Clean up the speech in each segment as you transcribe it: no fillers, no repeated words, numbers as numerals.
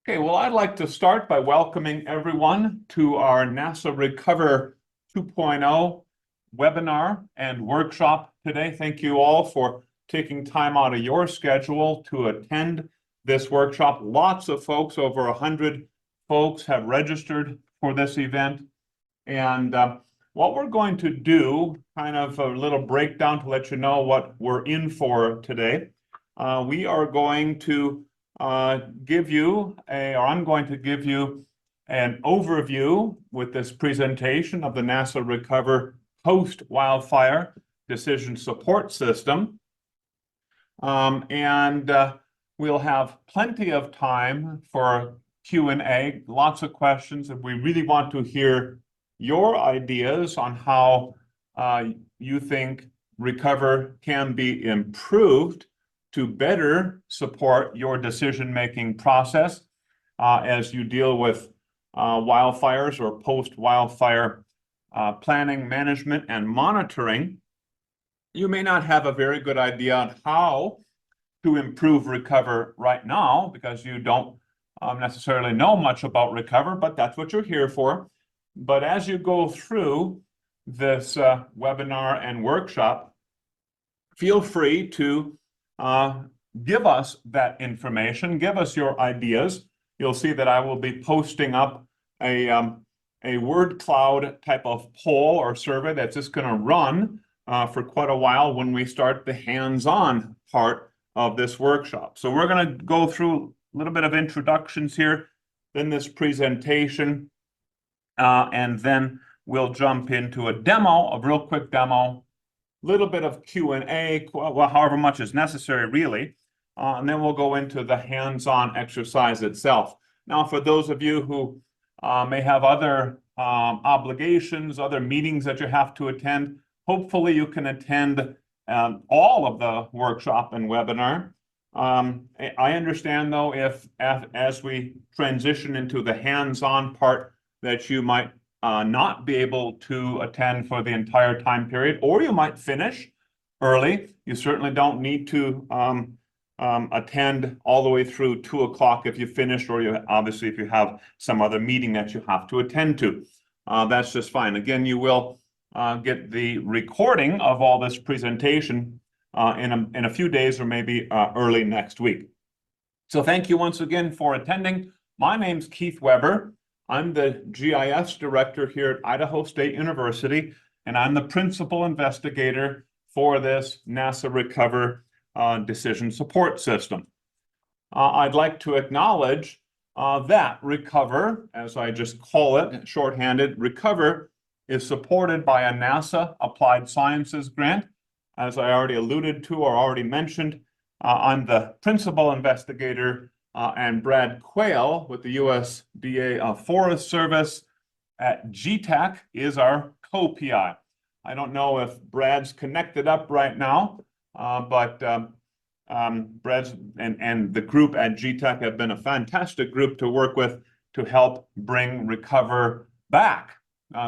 Okay, well, I'd like to start by welcoming everyone to our NASA Recover 2.0 webinar and workshop today. Thank you all for taking time out of your schedule to attend this workshop. Lots of folks, over 100 folks, have registered for this event. And what we're going to do, kind of a little breakdown to let you know what we're in for today. We are going to I'm going to give you an overview with this presentation of the NASA Recover post-wildfire decision support system. We'll have plenty of time for Q&A, lots of questions, and we really want to hear your ideas on how you think Recover can be improved to better support your decision-making process as you deal with wildfires or post-wildfire planning, management, and monitoring. You may not have a very good idea on how to improve Recover right now because you don't necessarily know much about Recover, but that's what you're here for. But as you go through this webinar and workshop, feel free to give us that information, give us your ideas. You'll see that I will be posting up a word cloud type of poll or survey that's just going to run for quite a while when we start the hands-on part of this workshop. So we're going to go through a little bit of introductions here, then this presentation, and then we'll jump into a demo, a real quick demo, little bit of Q&A, well, however much is necessary, really. And then we'll go into the hands-on exercise itself. Now, for those of you who may have other obligations, other meetings that you have to attend, hopefully you can attend all of the workshop and webinar. I understand, though, if as we transition into the hands-on part, that you might not be able to attend for the entire time period, or you might finish early. You certainly don't need to attend all the way through 2 o'clock if you finish, or obviously if you have some other meeting that you have to attend to. That's just fine. Again, you will get the recording of all this presentation in a few days or maybe early next week. So thank you once again for attending. My name's Keith Weber. I'm the GIS director here at Idaho State University, and I'm the principal investigator for this NASA Recover decision support system. I'd like to acknowledge that Recover, as I just call it, shorthanded, Recover is supported by a NASA Applied Sciences grant. As I already alluded to or already mentioned, I'm the principal investigator and Brad Quayle with the USDA Forest Service at GTAC is our co-PI. I don't know if Brad's connected up right now, but Brad's and the group at GTAC have been a fantastic group to work with to help bring Recover back.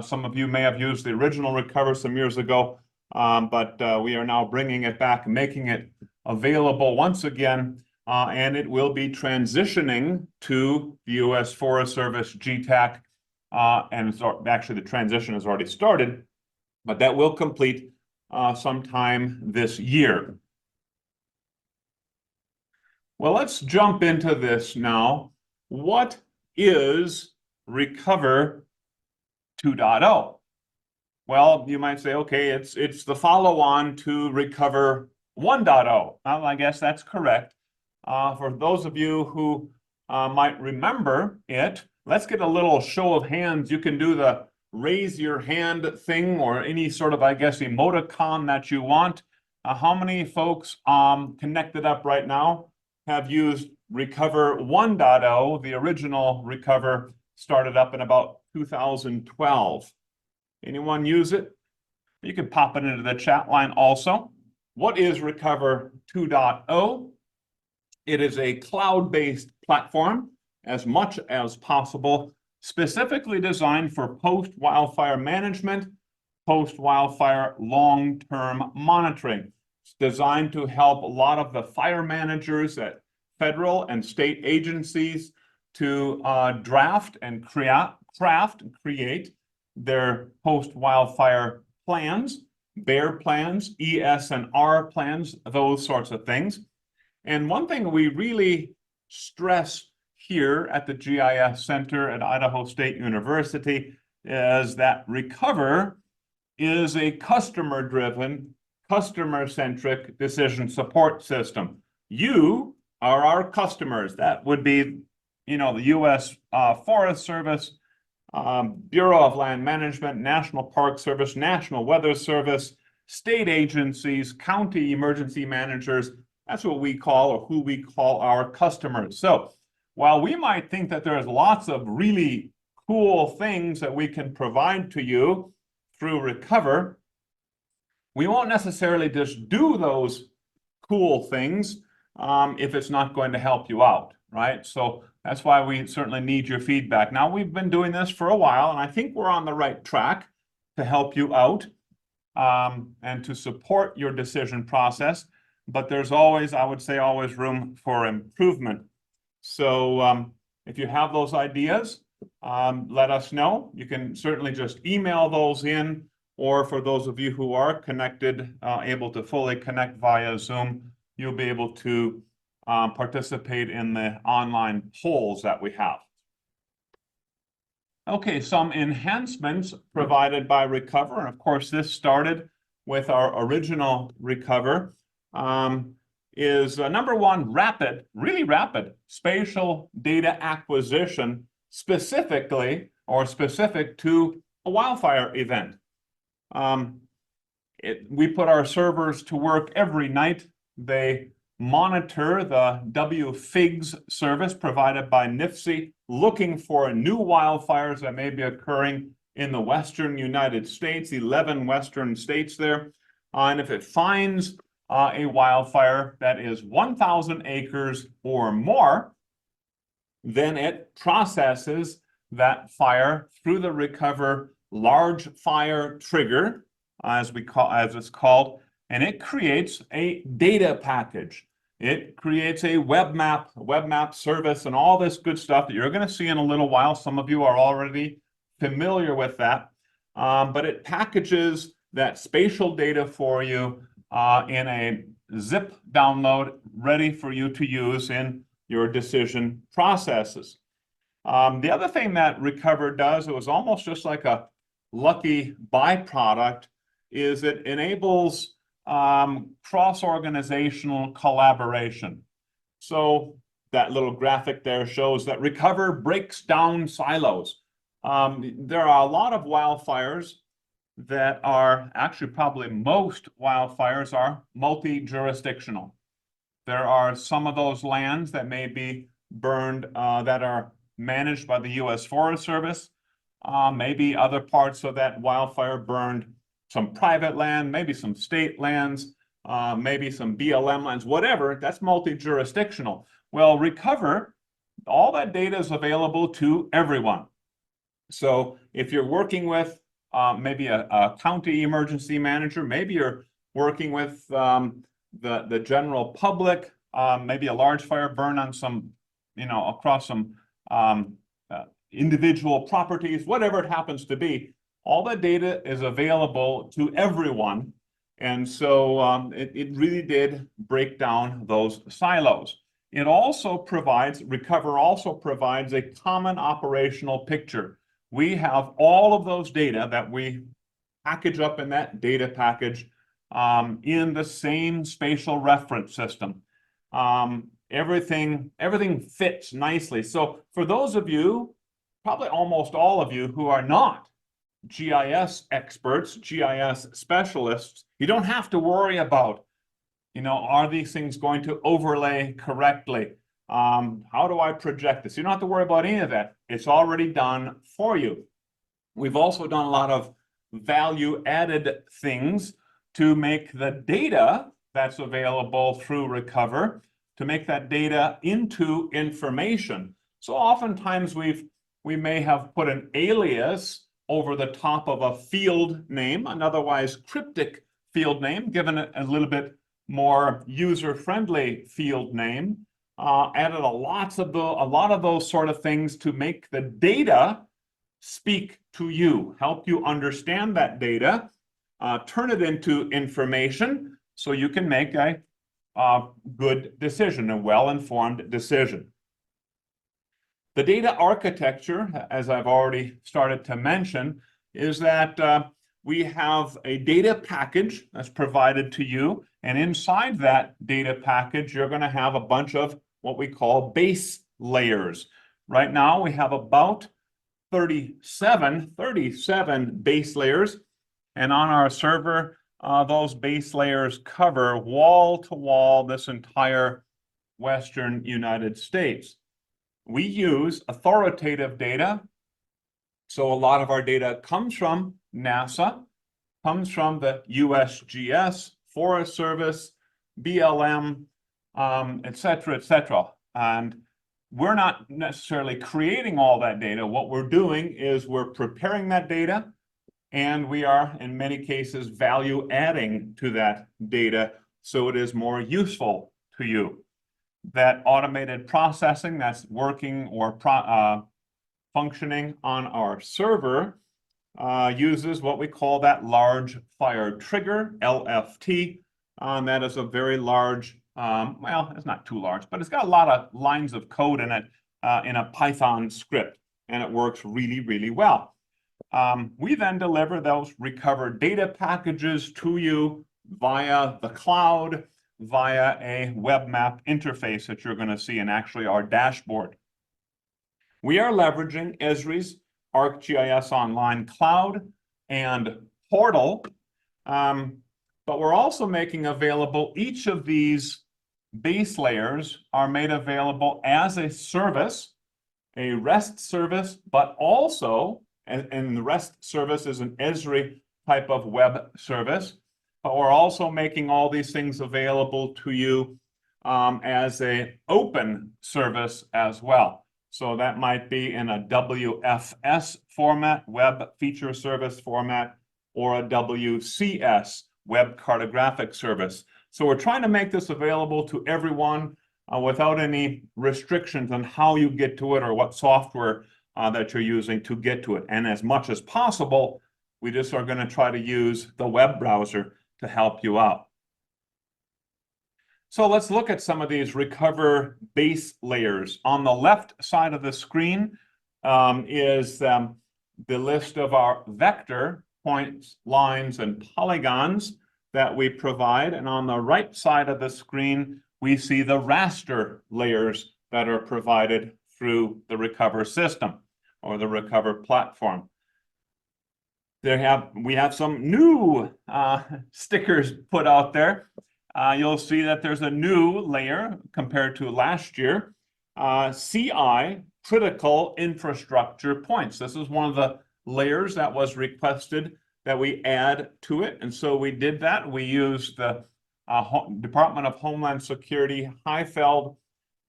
Some of you may have used the original Recover some years ago, but we are now bringing it back, making it available once again. And it will be transitioning to the U.S. Forest Service GTAC, and actually the transition has already started, but that will complete sometime this year. Well, let's jump into this now. What is Recover 2.0? Well, you might say, okay, it's the follow-on to Recover 1.0. Well, I guess that's correct. For those of you who might remember it, let's get a little show of hands. You can do the raise your hand thing or any sort of, I guess, emoticon that you want. How many folks connected up right now have used Recover 1.0? The original Recover started up in about 2012. Anyone use it? You can pop it into the chat line also. What is Recover 2.0? It is a cloud-based platform, as much as possible, specifically designed for post-wildfire management, post-wildfire long-term monitoring. It's designed to help a lot of the fire managers at federal and state agencies to draft and craft and create their post-wildfire plans, BEAR plans, ES&R plans, those sorts of things. And one thing we really stress here at the GIS Center at Idaho State University is that Recover is a customer-driven, customer-centric decision support system. You are our customers. That would be, the U.S. Forest Service, Bureau of Land Management, National Park Service, National Weather Service, state agencies, county emergency managers. That's what we call, or who we call, our customers. So while we might think that there's lots of really cool things that we can provide to you through Recover, we won't necessarily just do those cool things if it's not going to help you out, right? So that's why we certainly need your feedback. Now, we've been doing this for a while, and I think we're on the right track to help you out and to support your decision process. But there's always, I would say, always room for improvement. So if you have those ideas, let us know. You can certainly just email those in, or for those of you who are connected, able to fully connect via Zoom, you'll be able to participate in the online polls that we have. Okay, some enhancements provided by Recover, and of course this started with our original Recover, is number one, really rapid spatial data acquisition, specific to a wildfire event. We put our servers to work every night. They monitor the WFIGS service provided by NIFC, looking for new wildfires that may be occurring in the western United States, 11 western states there. And if it finds a wildfire that is 1,000 acres or more, then it processes that fire through the Recover large fire trigger, as it's called, and it creates a data package. It creates a web map service, and all this good stuff that you're going to see in a little while. Some of you are already familiar with that, but it packages that spatial data for you in a zip download, ready for you to use in your decision processes. The other thing that Recover does, it was almost just like a lucky byproduct, is it enables cross-organizational collaboration. So that little graphic there shows that Recover breaks down silos. There are a lot of wildfires that are, actually probably most wildfires are multi-jurisdictional. There are some of those lands that may be burned that are managed by the U.S. Forest Service, maybe other parts of that wildfire burned some private land, maybe some state lands, maybe some BLM lands, whatever, that's multi-jurisdictional. Well, Recover, all that data is available to everyone. So if you're working with maybe a county emergency manager, maybe you're working with the general public, maybe a large fire burn on some, across some individual properties, whatever it happens to be, all that data is available to everyone. And so it really did break down those silos. It also provides, Recover also provides a common operational picture. We have all of those data that we package up in that data package in the same spatial reference system. Everything fits nicely. So for those of you, probably almost all of you who are not GIS experts, GIS specialists, you don't have to worry about, are these things going to overlay correctly? How do I project this? You don't have to worry about any of that. It's already done for you. We've also done a lot of value-added things to make the data that's available through Recover, to make that data into information. So oftentimes we may have put an alias over the top of a field name, an otherwise cryptic field name, given it a little bit more user-friendly field name. added a lot of those sort of things to make the data speak to you, help you understand that data, turn it into information so you can make a good decision, a well-informed decision. The data architecture, as I've already started to mention, is that we have a data package that's provided to you, and inside that data package, you're going to have a bunch of what we call base layers. Right now, we have about 37 base layers, and on our server, those base layers cover wall to wall this entire Western United States. We use authoritative data, so a lot of our data comes from NASA, comes from the USGS, Forest Service, BLM, et cetera, and we're not necessarily creating all that data. What we're doing is we're preparing that data, and we are, in many cases, value adding to that data so it is more useful to you. That automated processing that's working or functioning on our server uses what we call that large fire trigger, LFT. That is a very large, well, it's not too large, but it's got a lot of lines of code in it in a Python script, and it works really, really well. We then deliver those recovered data packages to you via the cloud, via a web map interface that you're going to see in actually our dashboard. We are leveraging Esri's ArcGIS Online Cloud and Portal, but we're also making available each of these base layers are made available as a service, a REST service, but also, and the REST service is an Esri type of web service, but we're also making all these things available to you as an open service as well. So that might be in a WFS format, web feature service format, or a WCS, web cartographic service. So we're trying to make this available to everyone without any restrictions on how you get to it or what software that you're using to get to it. And as much as possible, we just are going to try to use the web browser to help you out. So let's look at some of these recover base layers. On the left side of the screen is the list of our vector points, lines, and polygons that we provide. And on the right side of the screen, we see the raster layers that are provided through the Recover system or the Recover platform. We have some new stickers put out there. You'll see that there's a new layer compared to last year, CI, Critical Infrastructure Points. This is one of the layers that was requested that we add to it, and so we did that. We used the Department of Homeland Security Highfeld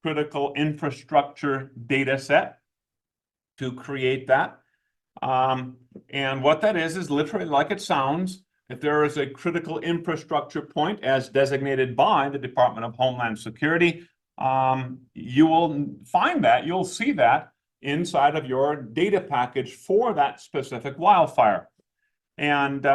Critical Infrastructure data set to create that. And what that is literally like it sounds. If there is a critical infrastructure point as designated by the Department of Homeland Security, you will find that, you'll see that inside of your data package for that specific wildfire. And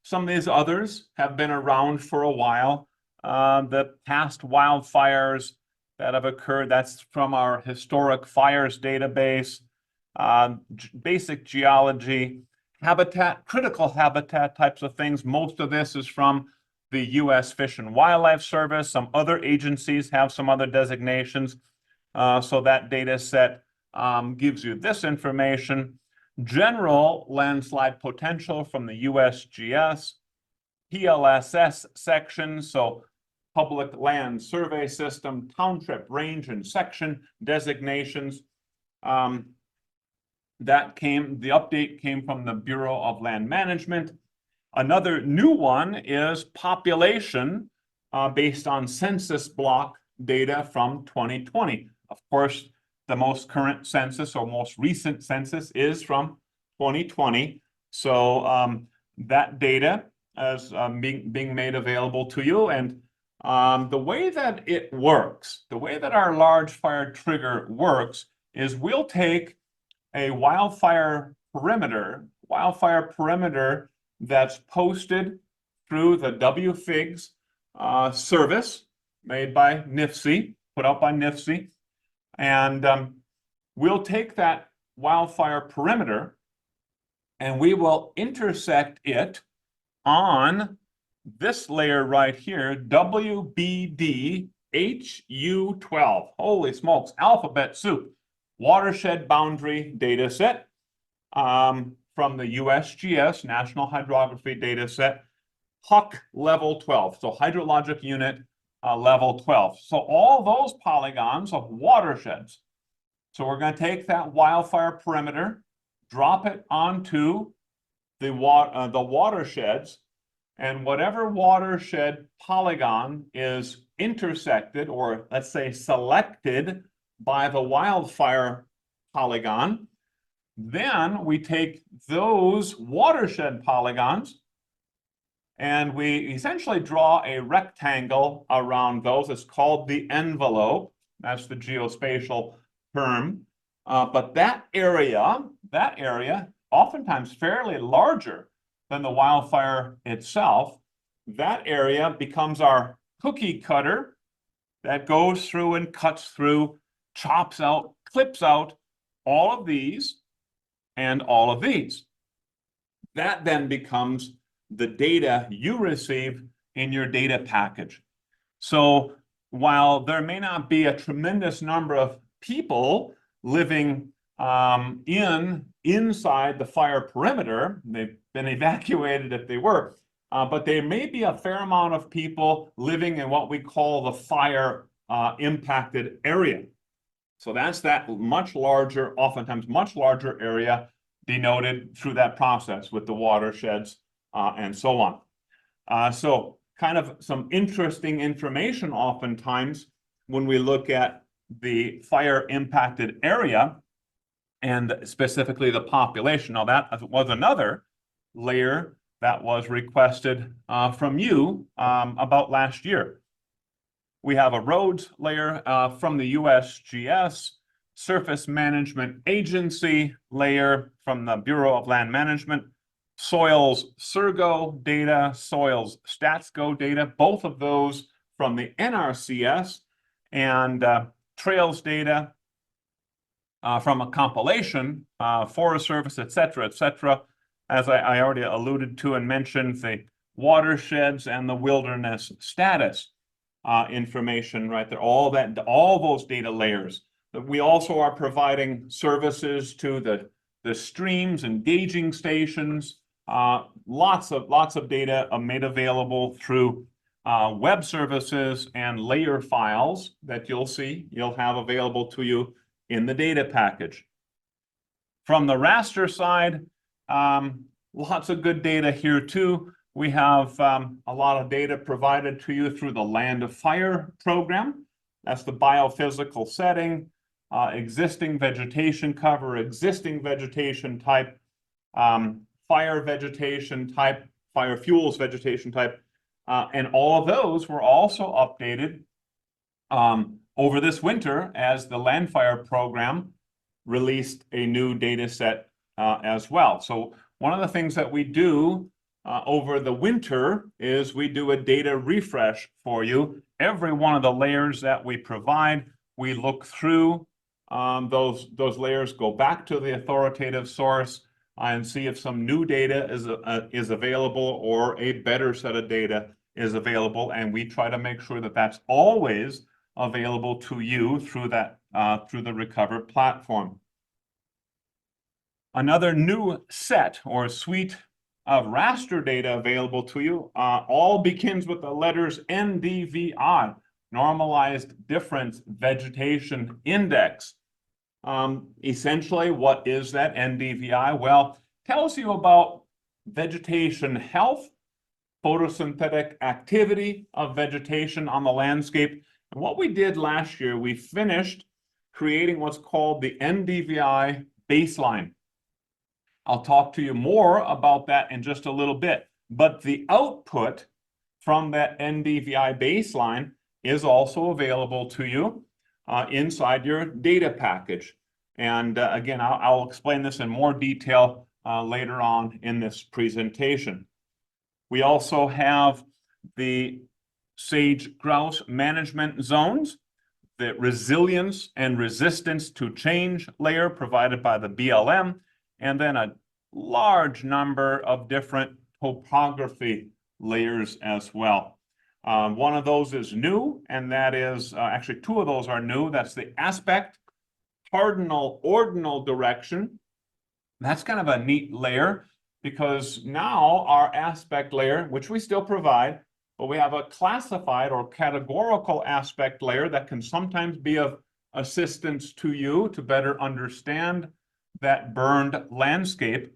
some of these others have been around for a while. The past wildfires that have occurred, that's from our historic fires database, basic geology, habitat, critical habitat types of things. Most of this is from the U.S. Fish and Wildlife Service. Some other agencies have some other designations. So that data set gives you this information. General landslide potential from the USGS, PLSS section, so Public Land Survey System, township, range, and section designations. The update came from the Bureau of Land Management. Another new one is population based on census block data from 2020. Of course, the most current census or most recent census is from 2020. So that data is being made available to you. And The way that it works, the way that our large fire trigger works, is we'll take a wildfire perimeter that's posted through the WFIGS service made by NIFC, put out by NIFC, and we'll take that wildfire perimeter and we will intersect it on this layer right here, WBD-HU12. Holy smokes, alphabet soup. Watershed boundary data set from the USGS, National Hydrography Data Set, HUC level 12, so hydrologic unit level 12. So all those polygons of watersheds. So we're going to take that wildfire perimeter, drop it onto the watersheds, and whatever watershed polygon is intersected, or let's say selected by the wildfire polygon, then we take those watershed polygons and we essentially draw a rectangle around those. It's called the envelope. That's the geospatial term. But that area, oftentimes fairly larger than the wildfire itself, that area becomes our cookie cutter that goes through and cuts through, chops out, clips out all of these and all of these. That then becomes the data you receive in your data package. So while there may not be a tremendous number of people living inside the fire perimeter, they've been evacuated if they were, but there may be a fair amount of people living in what we call the fire impacted area. So that's that much larger, oftentimes much larger area denoted through that process with the watersheds and so on. So kind of some interesting information oftentimes when we look at the fire impacted area and specifically the population. Now that was another layer that was requested from you about last year. We have a roads layer from the USGS, Surface Management Agency layer from the Bureau of Land Management, Soils Surgo data, Soils StatsGo data, both of those from the NRCS, and trails data from a compilation, Forest Service, et cetera, as I already alluded to and mentioned, the watersheds and the wilderness status information right there, all those data layers. We also are providing services to the streams and gauging stations, lots of data made available through web services and layer files that you'll have available to you in the data package. From the raster side, lots of good data here too. We have a lot of data provided to you through the Land of Fire program. That's the biophysical setting, existing vegetation cover, existing vegetation type, fire vegetation type, fire fuels vegetation type, and all of those were also updated over this winter as the Land Fire program released a new data set as well. So one of the things that we do over the winter is we do a data refresh for you. Every one of the layers that we provide, we look through those layers, go back to the authoritative source and see if some new data is available or a better set of data is available. And we try to make sure that that's always available to you through the Recover platform. Another new set or suite of raster data available to you all begins with the letters NDVI, Normalized Difference Vegetation Index. Essentially, what is that NDVI? Well, tells you about vegetation health, photosynthetic activity of vegetation on the landscape. And what we did last year, we finished creating what's called the NDVI baseline. I'll talk to you more about that in just a little bit, but the output from that NDVI baseline is also available to you inside your data package. And again, I'll explain this in more detail later on in this presentation. We also have the sage grouse management zones, the resilience and resistance to change layer provided by the BLM, and then a large number of different topography layers as well. One of those is new, and that is actually two of those are new. That's the aspect cardinal ordinal direction. That's kind of a neat layer because now our aspect layer, which we still provide, but we have a classified or categorical aspect layer that can sometimes be of assistance to you to better understand that burned landscape.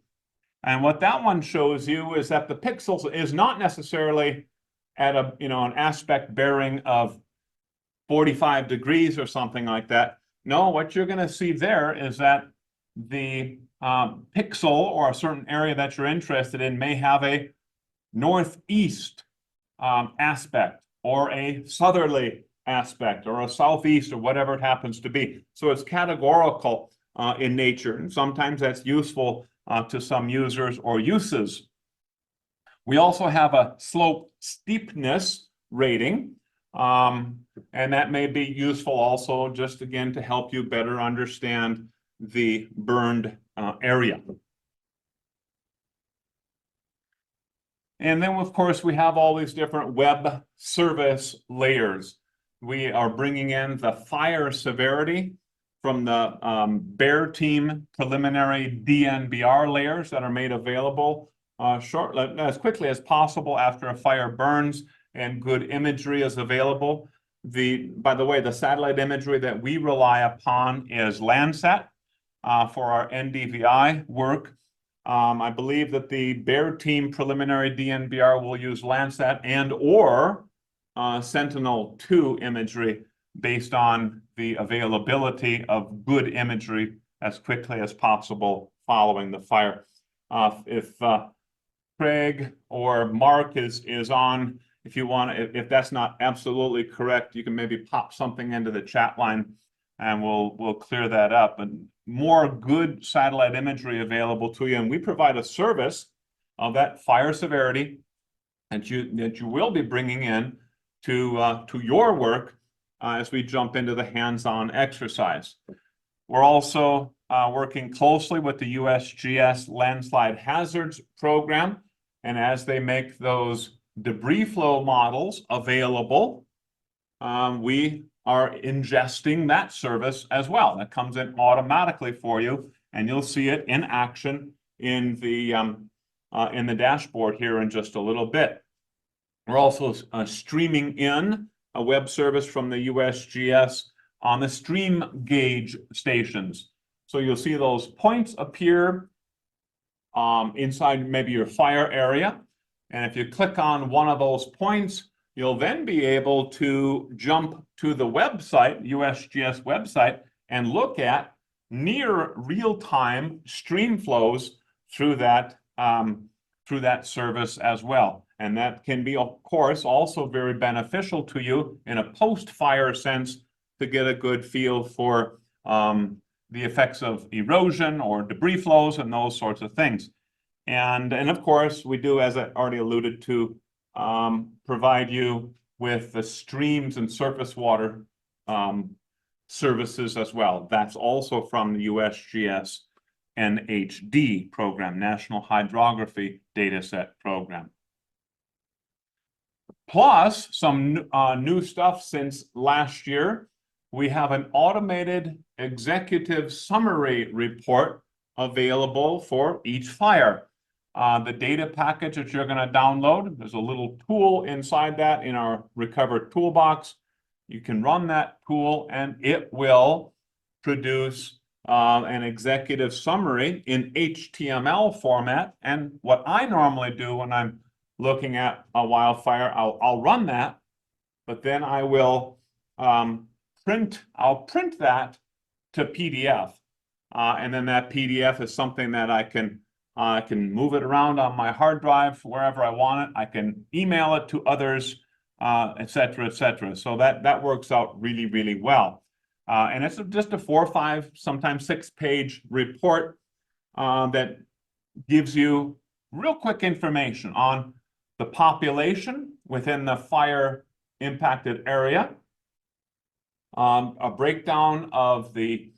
And what that one shows you is that the pixels is not necessarily at a, an aspect bearing of 45 degrees or something like that. No, what you're going to see there is that the pixel or a certain area that you're interested in may have a northeast aspect or a southerly aspect or a southeast or whatever it happens to be. So it's categorical in nature, and sometimes that's useful to some users or uses. We also have a slope steepness rating, and that may be useful also just again to help you better understand the burned area. And then, of course, we have all these different web service layers. We are bringing in the fire severity from the Bear Team preliminary DNBR layers that are made available as quickly as possible after a fire burns, and good imagery is available. By the way, the satellite imagery that we rely upon is Landsat for our NDVI work. I believe that the Bear Team preliminary DNBR will use Landsat and or Sentinel-2 imagery based on the availability of good imagery as quickly as possible following the fire. If Craig or Mark is on, if you want, if that's not absolutely correct, you can maybe pop something into the chat line and we'll clear that up. And more good satellite imagery available to you. And we provide a service of that fire severity that you will be bringing in to your work as we jump into the hands-on exercise. We're also working closely with the USGS Landslide Hazards Program. And as they make those debris flow models available, we are ingesting that service as well. That comes in automatically for you, and you'll see it in action in the dashboard here in just a little bit. We're also streaming in a web service from the USGS on the stream gauge stations. So you'll see those points appear inside maybe your fire area. And if you click on one of those points, you'll then be able to jump to the website, USGS website, and look at near real-time stream flows through that service as well. And that can be, of course, also very beneficial to you in a post-fire sense to get a good feel for the effects of erosion or debris flows and those sorts of things. And of course, we do, as I already alluded to, provide you with the streams and surface water services as well. That's also from the USGS NHD program, National Hydrography Dataset Program. Plus, some new stuff since last year. We have an automated executive summary report available for each fire. The data package that you're going to download, there's a little tool inside that in our Recover toolbox. You can run that tool and it will produce an executive summary in HTML format. And what I normally do when I'm looking at a wildfire, I'll run that, but then I will print that to PDF. And then that PDF is something that I can I can move it around on my hard drive wherever I want it. I can email it to others, et cetera, et cetera. So that works out really, really well. And it's just a 4 or 5, sometimes 6-page report that gives you real quick information on the population within the fire impacted area, a breakdown of the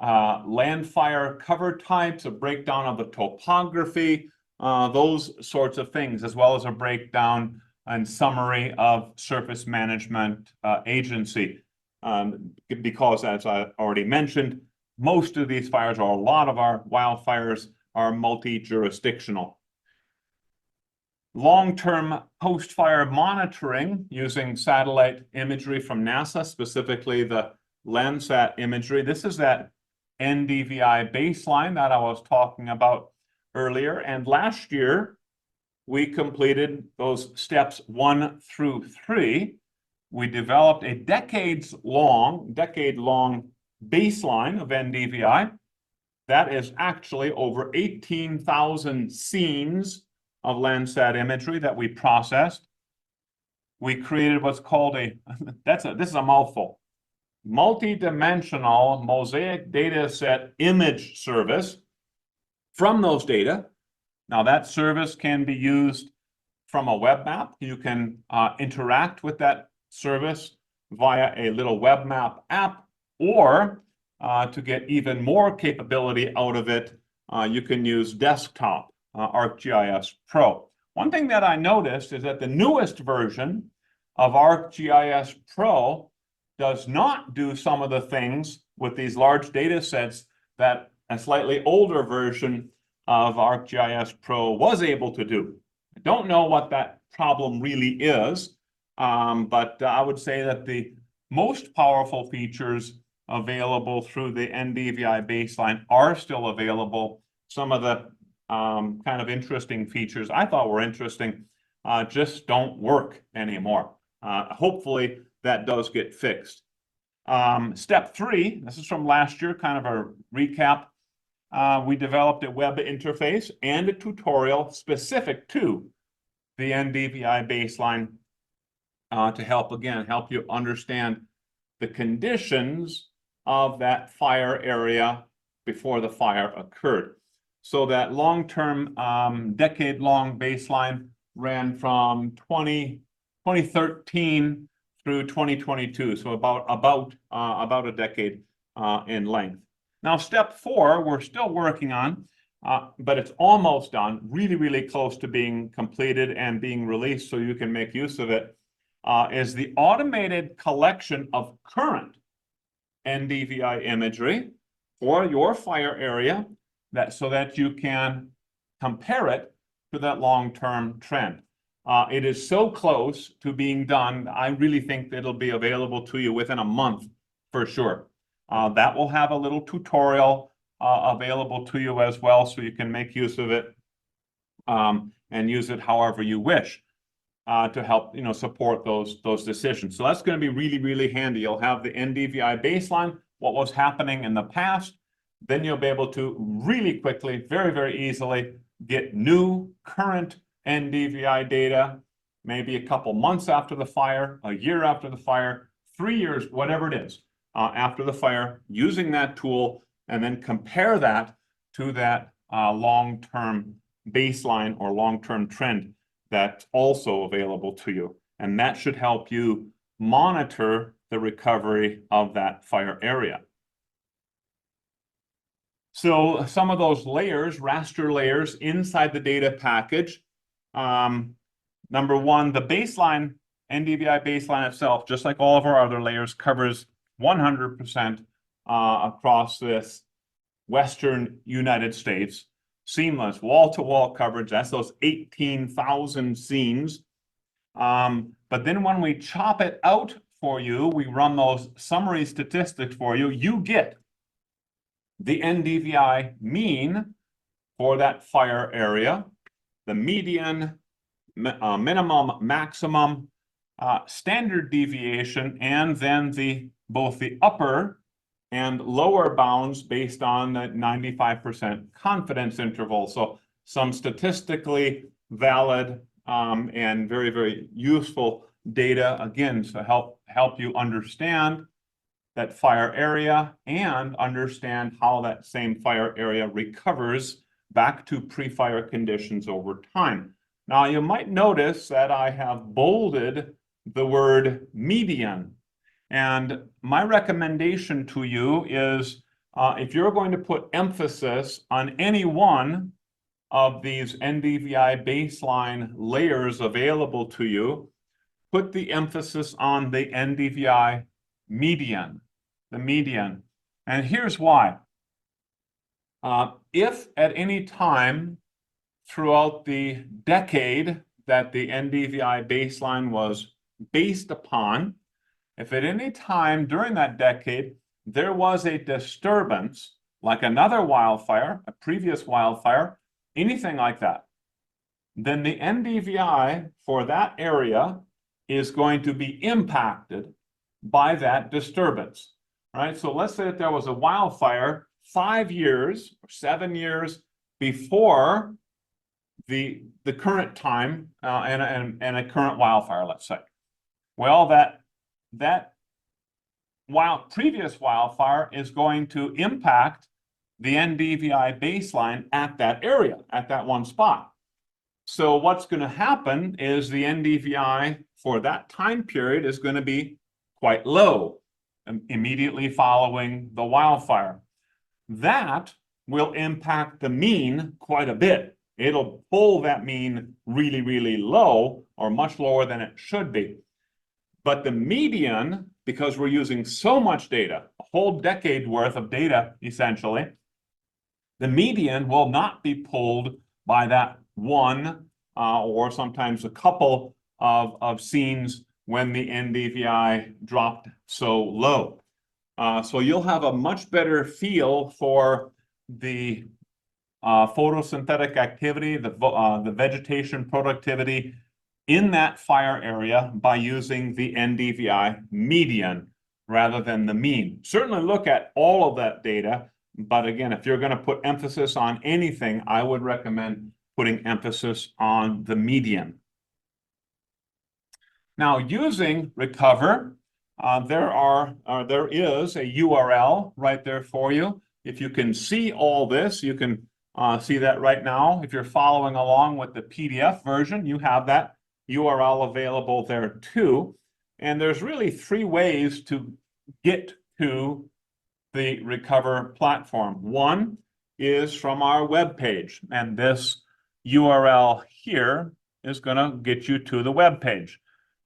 land fire cover types, a breakdown of the topography, those sorts of things, as well as a breakdown and summary of surface management agency. Because as I already mentioned, most of these fires, or a lot of our wildfires, are multi-jurisdictional. Long-term post-fire monitoring using satellite imagery from NASA, specifically the Landsat imagery. This is that NDVI baseline that I was talking about earlier. And last year, we completed those steps 1 through 3. We developed a decade-long baseline of NDVI. That is actually over 18,000 scenes of Landsat imagery that we processed. We created what's called this is a mouthful, multi-dimensional mosaic data set image service from those data. Now that service can be used from a web map. You can interact with that service via a little web map app, or to get even more capability out of it, you can use desktop ArcGIS Pro. One thing that I noticed is that the newest version of ArcGIS Pro does not do some of the things with these large data sets that a slightly older version of ArcGIS Pro was able to do. I don't know what that problem really is, but I would say that the most powerful features available through the NDVI baseline are still available. Some of the kind of interesting features I thought were interesting just don't work anymore. Hopefully that does get fixed. Step 3, this is from last year, kind of a recap. We developed a web interface and a tutorial specific to the NDVI baseline to help you understand the conditions of that fire area before the fire occurred. So that long-term, decade-long baseline ran from 2013 through 2022, so about a decade in length. Now, step 4, we're still working on, but it's almost done, really, really close to being completed and being released so you can make use of it, is the automated collection of current NDVI imagery for your fire area, so that you can compare it to that long-term trend. It is so close to being done, I really think that it'll be available to you within a month for sure. That will have a little tutorial available to you as well, so you can make use of it and use it however you wish to help support those decisions. So that's going to be really, really handy. You'll have the NDVI baseline, what was happening in the past. Then you'll be able to really quickly, very, very easily get new current NDVI data, maybe a couple months after the fire, a year after the fire, 3 years, whatever it is, after the fire, using that tool, and then compare that to that long-term baseline or long-term trend that's also available to you. And that should help you monitor the recovery of that fire area. So some of those layers, raster layers inside the data package. Number 1, the baseline, NDVI baseline itself, just like all of our other layers, covers 100% across this Western United States. Seamless, wall-to-wall coverage. That's those 18,000 scenes. But then when we chop it out for you, we run those summary statistics for you, you get the NDVI mean for that fire area, the median, minimum, maximum, standard deviation, and then both the upper and lower bounds based on the 95% confidence interval. So some statistically valid and very, very useful data, again, to help you understand that fire area and understand how that same fire area recovers back to pre-fire conditions over time. Now, you might notice that I have bolded the word median. And my recommendation to you is if you're going to put emphasis on any one of these NDVI baseline layers available to you, put the emphasis on the NDVI median, the median. And here's why. If at any time throughout the decade that the NDVI baseline was based upon, if at any time during that decade there was a disturbance, like another wildfire, a previous wildfire, anything like that, then the NDVI for that area is going to be impacted by that disturbance, right? So let's say that there was a wildfire 5 years or 7 years before the current time and a current wildfire, let's say. Well, that previous wildfire is going to impact the NDVI baseline at that area, at that one spot. So what's going to happen is the NDVI for that time period is going to be quite low immediately following the wildfire. That will impact the mean quite a bit. It'll pull that mean really, really low or much lower than it should be. But the median, because we're using so much data, a whole decade worth of data, essentially, the median will not be pulled by that one or sometimes a couple of scenes when the NDVI dropped so low. So you'll have a much better feel for the photosynthetic activity, the vegetation productivity in that fire area by using the NDVI median rather than the mean. Certainly look at all of that data, but again, if you're going to put emphasis on anything, I would recommend putting emphasis on the median. Now, using Recover, there is a URL right there for you. If you can see all this, you can see that right now. If you're following along with the PDF version, you have that URL available there too. And there's really 3 ways to get to the Recover platform. One is from our web page, and this URL here is going to get you to the web page.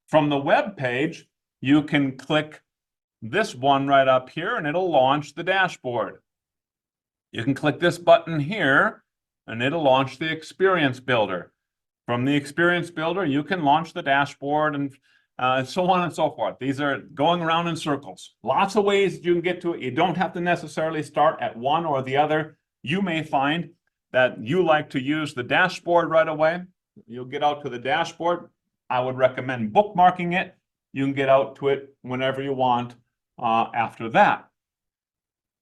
From the web page, you can click this one right up here and it'll launch the dashboard. You can click this button here and it'll launch the Experience Builder. From the Experience Builder, you can launch the dashboard and so on and so forth. These are going around in circles. Lots of ways you can get to it. You don't have to necessarily start at one or the other. You may find that you like to use the dashboard right away. You'll get out to the dashboard. I would recommend bookmarking it. You can get out to it whenever you want after that.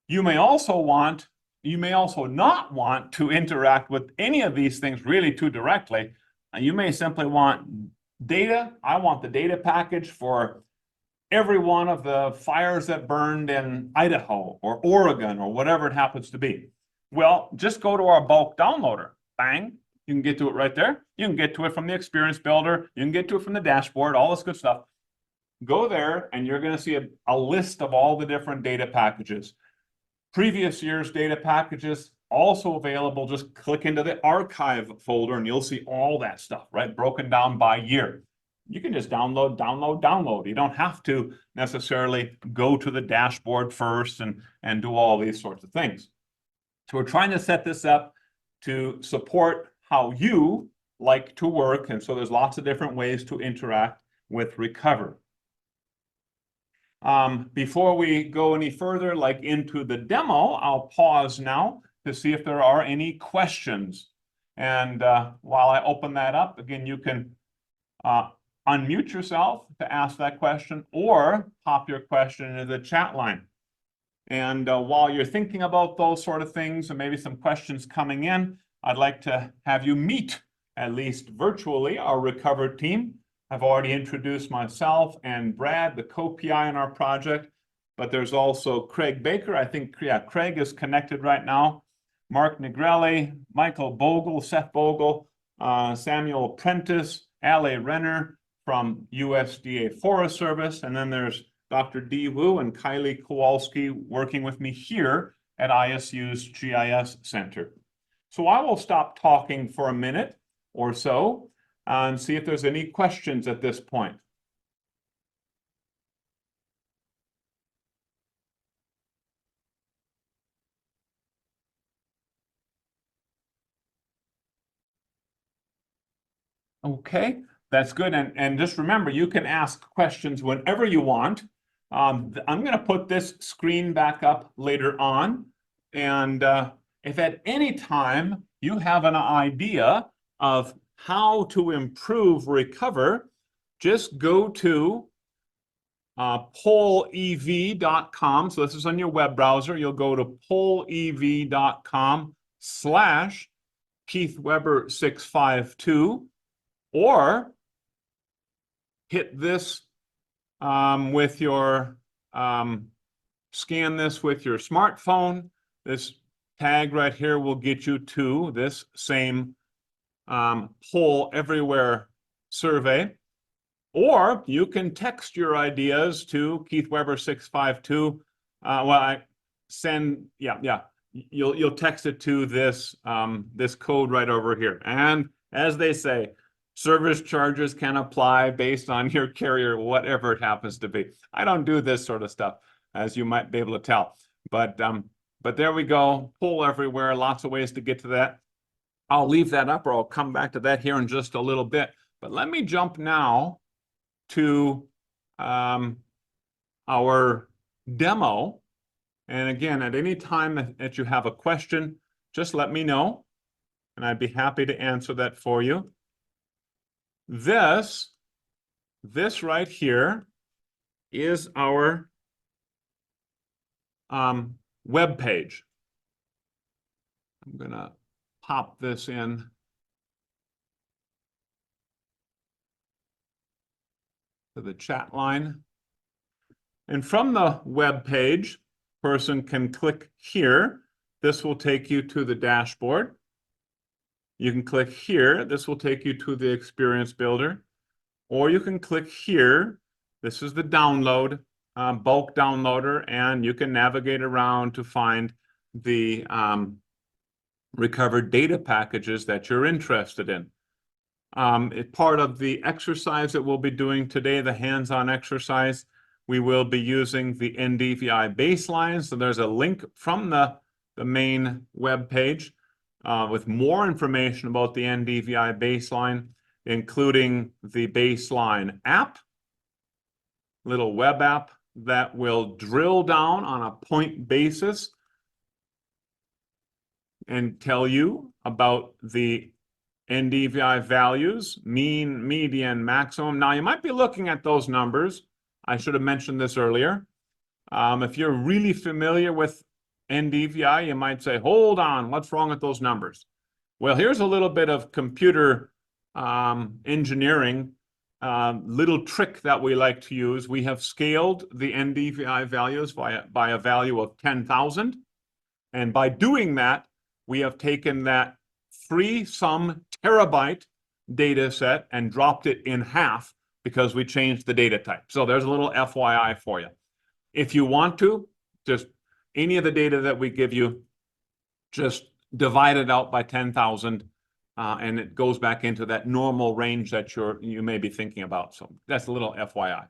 You may also not want to interact with any of these things really too directly. You may simply want data. I want the data package for every one of the fires that burned in Idaho or Oregon or whatever it happens to be. Well, just go to our bulk downloader. Bang. You can get to it right there. You can get to it from the Experience Builder. You can get to it from the dashboard, all this good stuff. Go there and you're going to see a list of all the different data packages. Previous year's data packages also available. Just click into the archive folder and you'll see all that stuff, right? Broken down by year. You can just download. You don't have to necessarily go to the dashboard first and do all these sorts of things. So we're trying to set this up to support how you like to work. And so there's lots of different ways to interact with Recover. Before we go any further, like into the demo, I'll pause now to see if there are any questions. And while I open that up, again, you can unmute yourself to ask that question or pop your question into the chat line. And while you're thinking about those sort of things and maybe some questions coming in, I'd like to have you meet, at least virtually, our Recover team. I've already introduced myself and Brad, the co-PI in our project, but there's also Craig Baker. I think, yeah, Craig is connected right now. Mark Negrelli, Michael Bogle, Seth Bogle, Samuel Prentice, Ale Renner from USDA Forest Service, and then there's Dr. Dee Wu and Kylie Kowalski working with me here at ISU's GIS Center. So I will stop talking for a minute or so and see if there's any questions at this point. Okay, that's good. And just remember, you can ask questions whenever you want. I'm going to put this screen back up later on. And if at any time you have an idea of how to improve Recover, just go to polev.com. So this is on your web browser. You'll go to polev.com/KeithWeber652, or hit this with your, scan this with your smartphone. This tag right here will get you to this same Pole Everywhere survey. Or you can text your ideas to KeithWeber652. You'll text it to this this code right over here. And as they say, service charges can apply based on your carrier, whatever it happens to be. I don't do this sort of stuff, as you might be able to tell. But there we go. Pole Everywhere. Lots of ways to get to that. I'll leave that up, or I'll come back to that here in just a little bit. But let me jump now to our demo. And again, at any time that you have a question, just let me know, and I'd be happy to answer that for you. This right here is our web page. I'm gonna pop this in to the chat line. And from the web page, person can click here. This will take you to the dashboard. You can click here. This will take you to the Experience Builder. Or you can click here. This is the download, bulk downloader, and you can navigate around to find the recovered data packages that you're interested in. Part of the exercise that we'll be doing today, the hands-on exercise, we will be using the NDVI baseline. So there's a link from the main web page with more information about the NDVI baseline, including the baseline app, little web app that will drill down on a point basis and tell you about the NDVI values, mean, median, maximum. Now, you might be looking at those numbers. I should have mentioned this earlier. If you're really familiar with NDVI, you might say, hold on, what's wrong with those numbers? Well, here's a little bit of computer engineering, little trick that we like to use. We have scaled the NDVI values by a value of 10,000. And by doing that, we have taken that some terabyte data set and dropped it in half because we changed the data type. So there's a little FYI for you. If you want to, just any of the data that we give you, just divide it out by 10,000, and it goes back into that normal range that you may be thinking about. So that's a little FYI.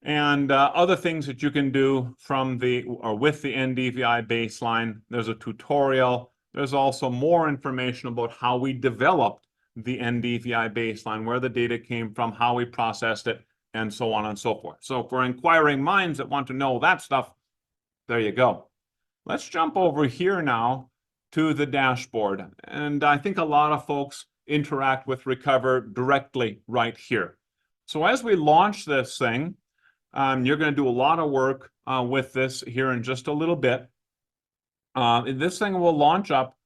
And other things that you can do from with the NDVI baseline, there's a tutorial. There's also more information about how we developed the NDVI baseline, where the data came from, how we processed it, and so on and so forth. So for inquiring minds that want to know that stuff, there you go. Let's jump over here now to the dashboard. And I think a lot of folks interact with Recover directly right here. So as we launch this thing, you're going to do a lot of work with this here in just a little bit. This thing will launch up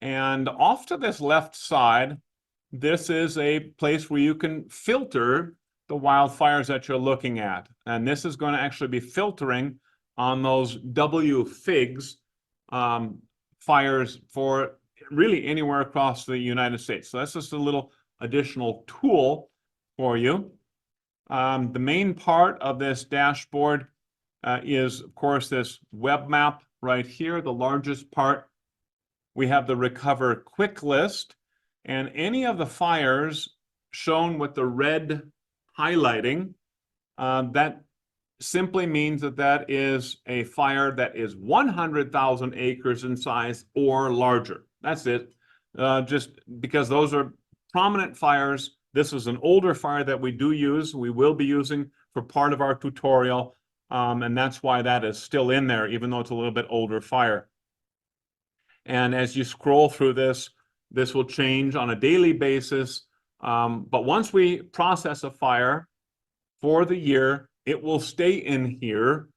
And off to this left side, this is a place where you can filter the wildfires that you're looking at. And this is going to actually be filtering on those WFIGS fires for really anywhere across the United States. So that's just a little additional tool for you. The main part of this dashboard is, of course, this web map right here, the largest part. We have the Recover Quick List, and any of the fires shown with the red highlighting, that simply means that that is a fire that is 100,000 acres in size or larger. That's it. Just because those are prominent fires. This is an older fire that we do use, we will be using for part of our tutorial, and that's why that is still in there, even though it's a little bit older fire. And as you scroll through this, this will change on a daily basis. But once we process a fire for the year, it will stay in here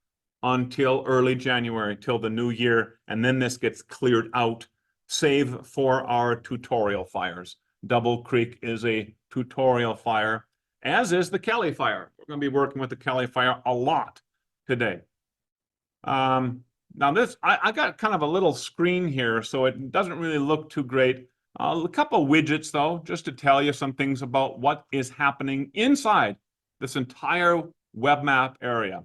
until early January, till the new year. And then this gets cleared out, save for our tutorial fires. Double Creek is a tutorial fire, as is the Kelly fire. We're going to be working with the Kelly fire a lot today. Now this, I got kind of a little screen here, so it doesn't really look too great. A couple widgets though, just to tell you some things about what is happening inside this entire web map area.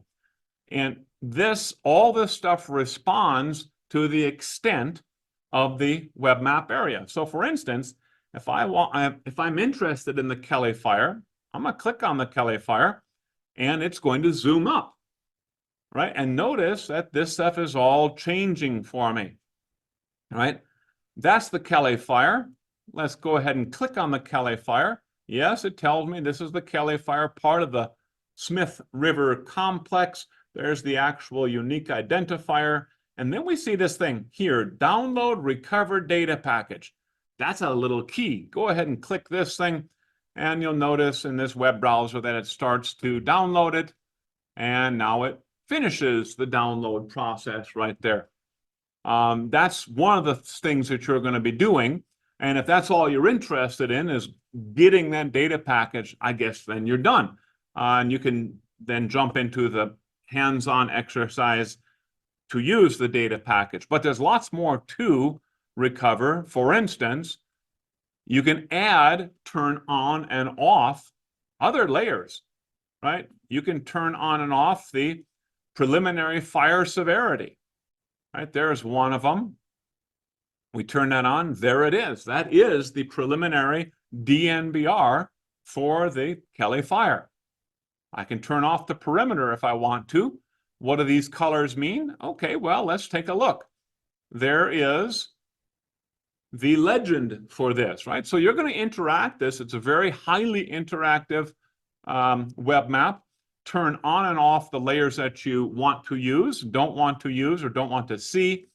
And this, all this stuff responds to the extent of the web map area. So for instance, if I'm interested in the Kelly fire, I'm gonna click on the Kelly fire and it's going to zoom up. Right, and notice that this stuff is all changing for me, right? That's the Kelly fire. Let's go ahead and click on the Kelly fire. Yes, it tells me this is the Kelly fire, part of the Smith River complex. There's the actual unique identifier. And then we see this thing here, download recover data package. That's a little key. Go ahead and click this thing, and you'll notice in this web browser that it starts to download it, and now it finishes the download process right there. That's one of the things that you're going to be doing. And if that's all you're interested in is getting that data package, I guess then you're done. And you can then jump into the hands-on exercise to use the data package. But there's lots more to recover. For instance, you can add, turn on and off other layers, right? You can turn on and off the preliminary fire severity, right? There's one of them. We turn that on, there it is. That is the preliminary DNBR for the Kelly fire. I can turn off the perimeter if I want to. What do these colors mean? Okay, well, let's take a look. There is the legend for this, right? So you're going to interact this. It's a very highly interactive web map. Turn on and off the layers that you want to use, don't want to use, or don't want to see.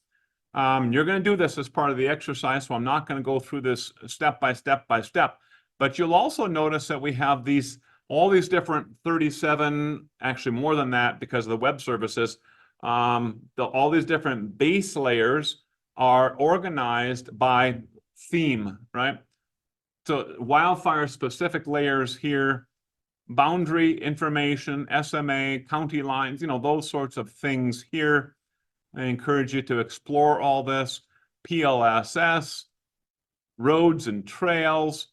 You're going to do this as part of the exercise, so I'm not going to go through this step by step by step. But you'll also notice that we have all these different 37, actually more than that because of the web services. All these different base layers are organized by theme, right? So wildfire specific layers here, boundary information, SMA, county lines, those sorts of things here. I encourage you to explore all this. PLSS, roads and trails,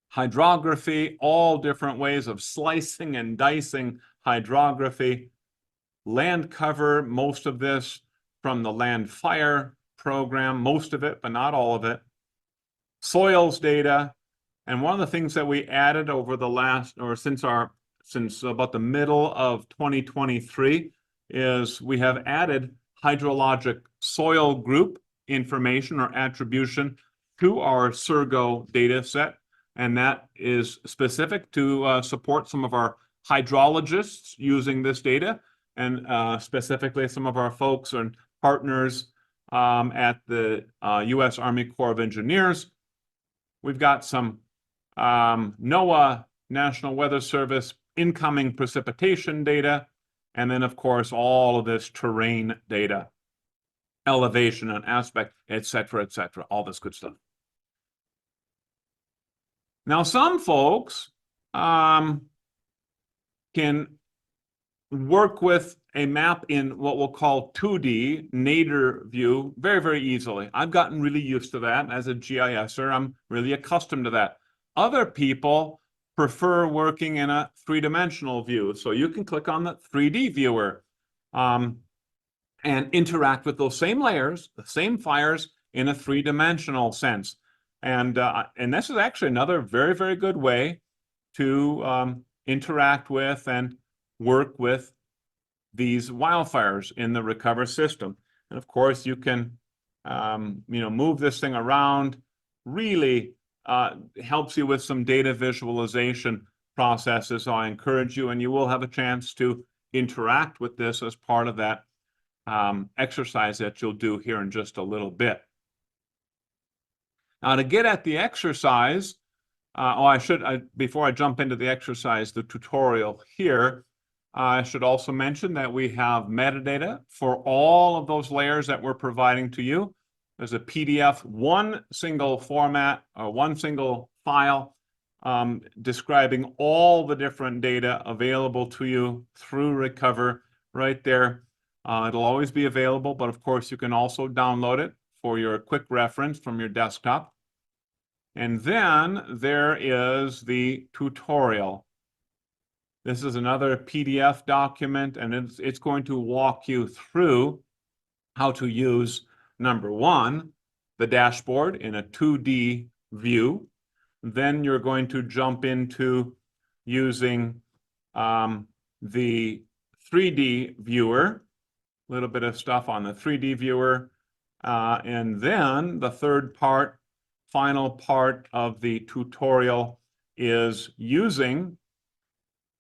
hydrography, all different ways of slicing and dicing hydrography, land cover, most of this from the land fire program, most of it, but not all of it. Soils data. And one of the things that we added over the last, or since about the middle of 2023, is we have added hydrologic soil group information or attribution to our Surgo data set. And that is specific to support some of our hydrologists using this data, and specifically some of our folks and partners at the U.S. Army Corps of Engineers. We've got some NOAA, National Weather Service, incoming precipitation data, and then, of course, all of this terrain data. elevation and aspect, et cetera, all this good stuff. Now, some folks can work with a map in what we'll call 2D nadir view very, very easily. I've gotten really used to that as a GISer. I'm really accustomed to that. Other people prefer working in a three-dimensional view. So you can click on the 3D viewer and interact with those same layers, the same fires in a three-dimensional sense. And this is actually another very, very good way to interact with and work with these wildfires in the Recover system. And of course, you can move this thing around. Really helps you with some data visualization processes. So I encourage you, and you will have a chance to interact with this as part of that exercise that you'll do here in just a little bit. Now, to get at the exercise, before I jump into the exercise, the tutorial here, I should also mention that we have metadata for all of those layers that we're providing to you. There's a PDF, one single format, or one single file, describing all the different data available to you through Recover right there. It'll always be available, but of course you can also download it for your quick reference from your desktop. And then there is the tutorial. This is another PDF document, and it's going to walk you through how to use, number one, the dashboard in a 2D view. Then you're going to jump into using the 3D viewer, a little bit of stuff on the 3D viewer. And then the third part, final part of the tutorial is using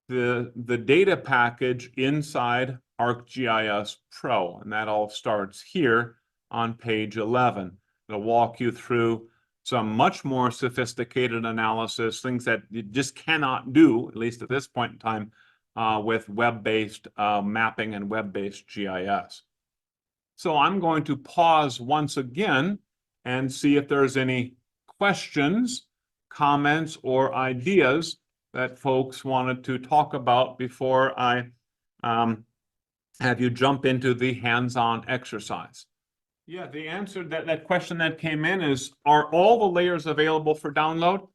the data package inside ArcGIS Pro. And that all starts here on page 11. It'll walk you through some much more sophisticated analysis, things that you just cannot do, at least at this point in time, with web-based mapping and web-based GIS. So I'm going to pause once again and see if there's any questions, comments, or ideas that folks wanted to talk about before I have you jump into the hands-on exercise. Yeah, the answer to that question that came in is, are all the layers available for download?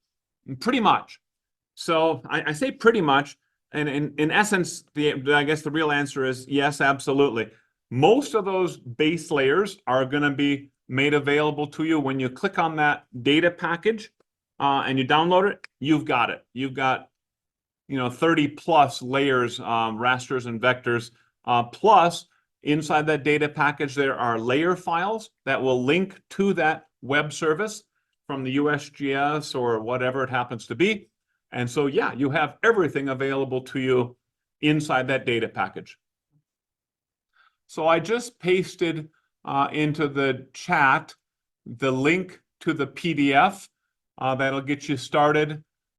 Pretty much. So I say pretty much, and in essence, I guess the real answer is yes, absolutely. Most of those base layers are going to be made available to you when you click on that data package and you download it. You've got it. You've got 30 plus layers, rasters and vectors, plus inside that data package there are layer files that will link to that web service from the USGS or whatever it happens to be. And so yeah, you have everything available to you inside that data package. So I just pasted into the chat the link to the PDF that'll get you started